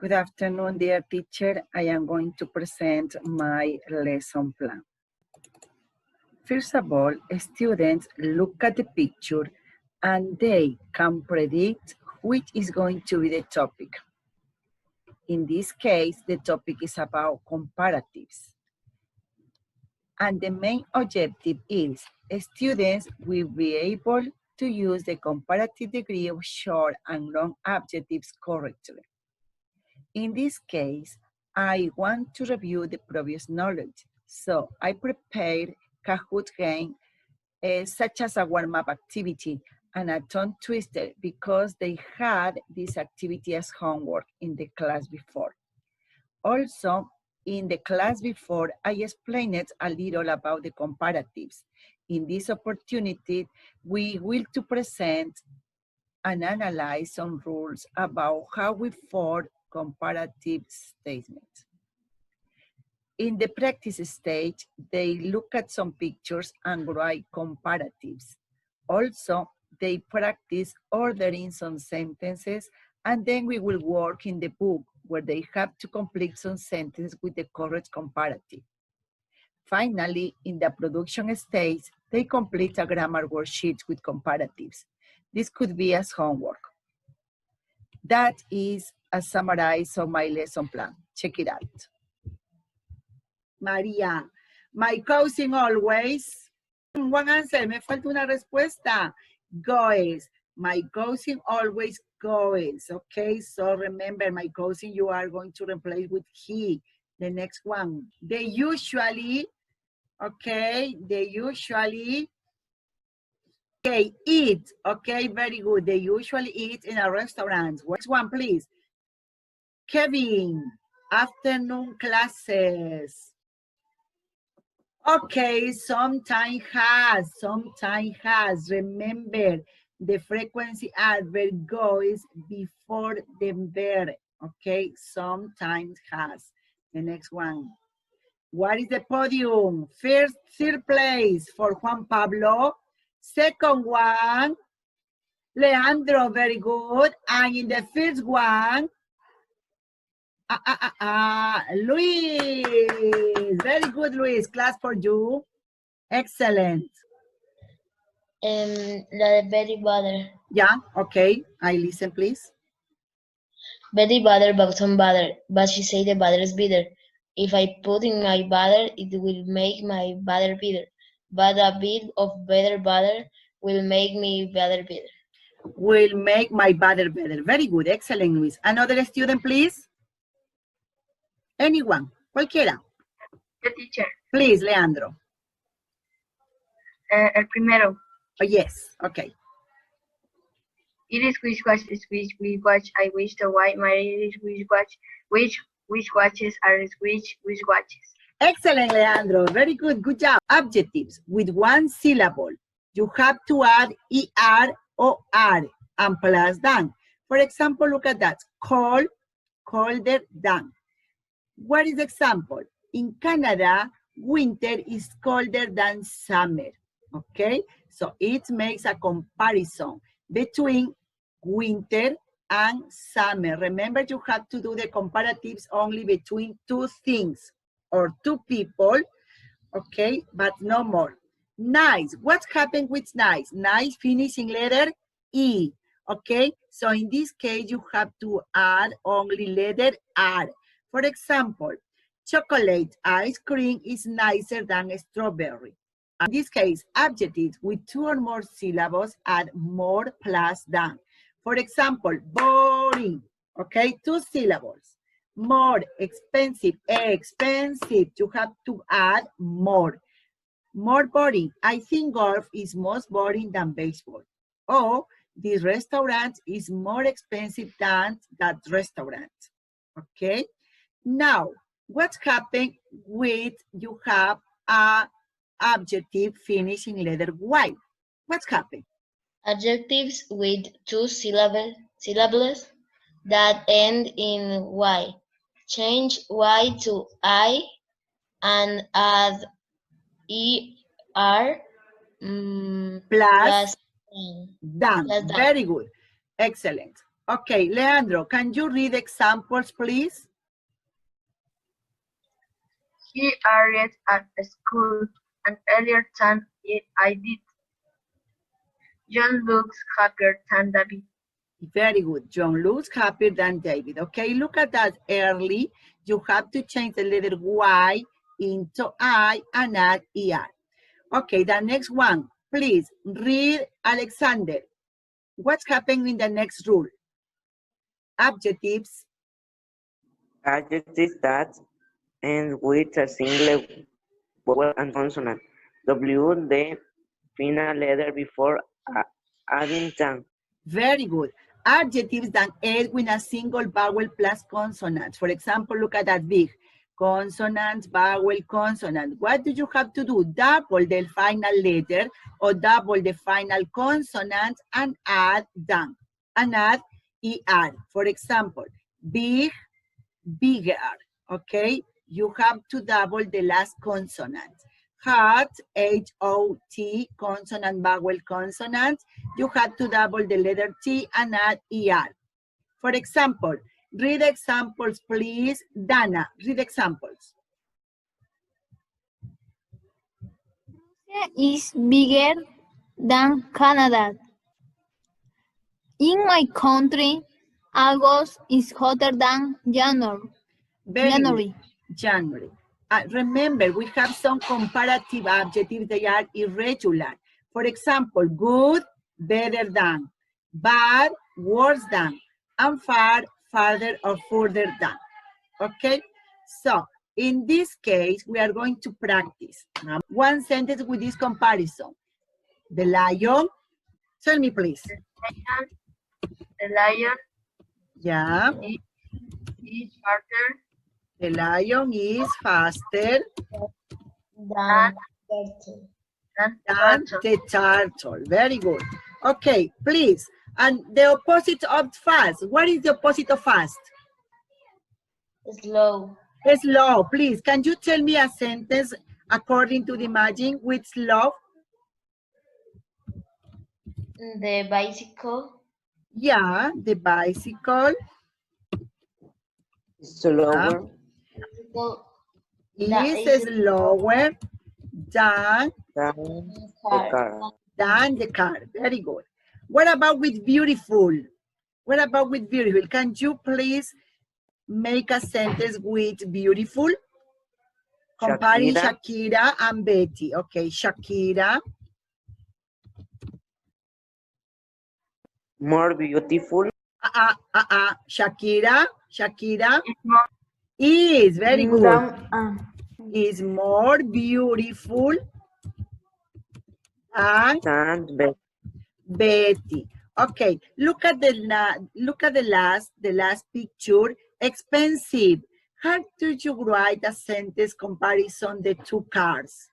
Good afternoon, dear teacher. I am going to present my lesson plan. First of all, students look at the picture and they can predict which is going to be the topic. In this case, the topic is about comparatives. And the main objective is students will be able to use the comparative degree of short and long adjectives correctly. In this case, I want to review the previous knowledge. So I prepared Kahoot game such as a warm-up activity and a tongue twister because they had this activity as homework in the class before. Also, in the class before, I explained a little about the comparatives. In this opportunity, we will to present and analyze some rules about how we form comparative statements. In the practice stage, they look at some pictures and write comparatives. Also, they practice ordering some sentences, and then we will work in the book where they have to complete some sentences with the correct comparative. Finally, in the production stage, they complete a grammar worksheet with comparatives. This could be as homework. That is a summary of my lesson plan. Check it out. María, my cousin always. One answer, me falta una respuesta. Goes. My cousin always goes. Okay, so remember, my cousin, you are going to replace with he. The next one. They usually, okay, okay, eat. Okay, very good. They usually eat in a restaurant. Next one, please. Kevin, afternoon classes. Okay, sometimes has. Remember, the frequency adverb goes before the verb. Okay, sometimes has. The next one. What is the podium? Third place for Juan Pablo. Second one, Leandro, very good. And in the first one, Luis. Very good, Luis. Class for you. Excellent. La de very bother. Yeah, okay. I listen, please. Very bother, but some bother. But she say the bother is bitter. If I put in my bother, it will make my bother bitter. But a bit of better bother will make me better bitter. Will make my bother better. Very good. Excellent, Luis. Another student, please. Anyone. Cualquiera. The teacher. Please, Leandro. El primero. Oh, yes. Okay. It is which watch is which watch. I wish the white my is which watch. Which watches are which watches. Excellent, Leandro. Very good. Good job. Adjectives with one syllable. You have to add er or r and plus than. For example, look at that. Cold, colder than. What is the example? In Canada, winter is colder than summer. Okay, so it makes a comparison between winter and summer. Remember, you have to do the comparatives only between two things or two people, okay, but no more. Nice. What happened with nice? Nice finishing letter E, okay? So in this case, you have to add only letter R. For example, chocolate ice cream is nicer than strawberry. In this case, adjectives with two or more syllables add more plus than. For example, boring, okay, two syllables. More, expensive, you have to add more. More boring, I think golf is most boring than baseball. Or, this restaurant is more expensive than that restaurant, okay? Now, what happened with you have a adjective finishing letter Y? What's happened? Adjectives with two syllables that end in Y. Change Y to I and add ER Plus than. Very good. Excellent. Okay, Leandro, can you read examples, please? He arrived at school an earlier than I did. John looks happier than David. Very good. John looks happier than David. Okay, look at that early. You have to change the letter Y into I and add ER. Okay, the next one. Please read Alexander. What's happening in the next rule? Adjectives. Adjectives that end with a single vowel and consonant. W, the final letter before adding than. Very good. Adjectives that end with a single vowel plus consonant. For example, look at that big. Consonant, vowel, consonant. What do you have to do? Double the final letter or double the final consonant and add than. And add ER. For example, big, bigger. Okay? You have to double the last consonant. Hot, H-O-T, consonant, vowel, consonant. You have to double the letter T and add ER. For example, read examples, please. Dana, read examples. Is bigger than Canada. In my country, August is hotter than January. January. Remember, we have some comparative adjectives. They are irregular. For example, good, better than. Bad, worse than. And far, farther or further than. Okay? So, in this case, we are going to practice. One sentence with this comparison. The lion. Tell me, please. The lion Yeah. is faster The lion is faster Than than the turtle. Very good. Okay, please. And the opposite of fast. What is the opposite of fast? slow. Slow. Please, can you tell me a sentence according to the imagine with slow? The bicycle Yeah, the bicycle. Slower Is slower than the car. Very good. What about with beautiful? What about with beautiful? Can you please make a sentence with beautiful? Comparing Shakira and Betty. Okay, Shakira. more beautiful Shakira is is very good. Is more beautiful than Betty. Okay, look at the last picture. Expensive. How do you write a sentence comparison the two cars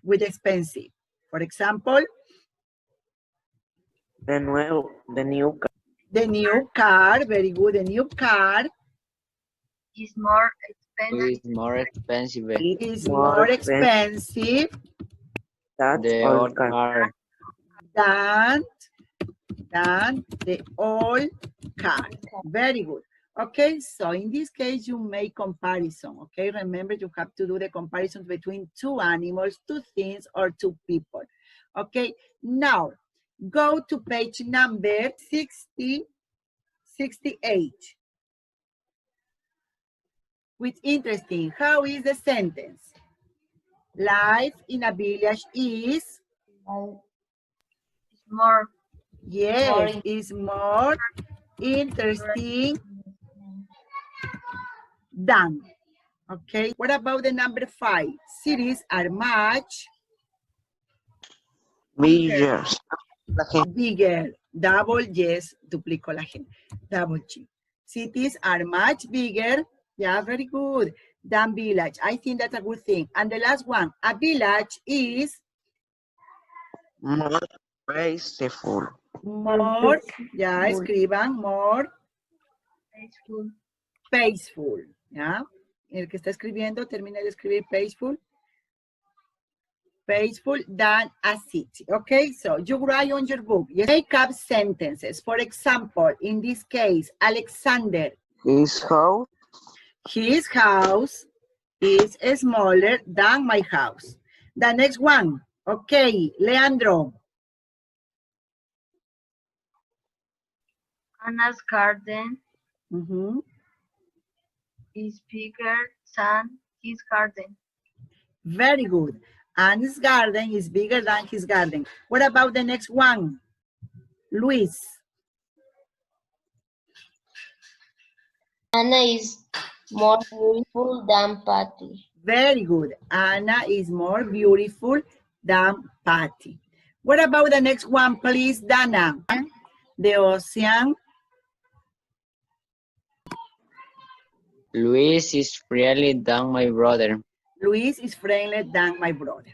with expensive? For example, the new car. the new car, very good. The new car is more expensive. Is more expensive is more expensive the old car. than the old car. Very good. Okay, so in this case, you make comparison, okay? Remember, you have to do the comparison between two animals, two things, or two people. Okay, now, go to page number 68. With interesting, how is the sentence? Life in a village is? More. Yes, is more interesting than. Okay, what about the number 5? Cities are much bigger. Bigger. Double, yes, duplico la gente. Double G. Cities are much bigger. Yeah, very good. Than village. I think that's a good thing. And the last one, a village is More peaceful. more, ya escriban, more peaceful. ¿Ya? El que está escribiendo, termina de escribir peaceful. faithful than a city. Okay, so you write on your book. You make up sentences. For example, in this case, Alexander. His house. His house is smaller than my house. The next one. Okay, Leandro. Anna's garden Mm-hmm. is bigger than his garden. Very good. Anne's garden is bigger than his garden. What about the next one? Luis. Anna is more beautiful than Patty. Very good. Anna is more beautiful than Patty. What about the next one, please, Dana? The ocean. Luis is friendly than my brother. Luis is friendly than my brother.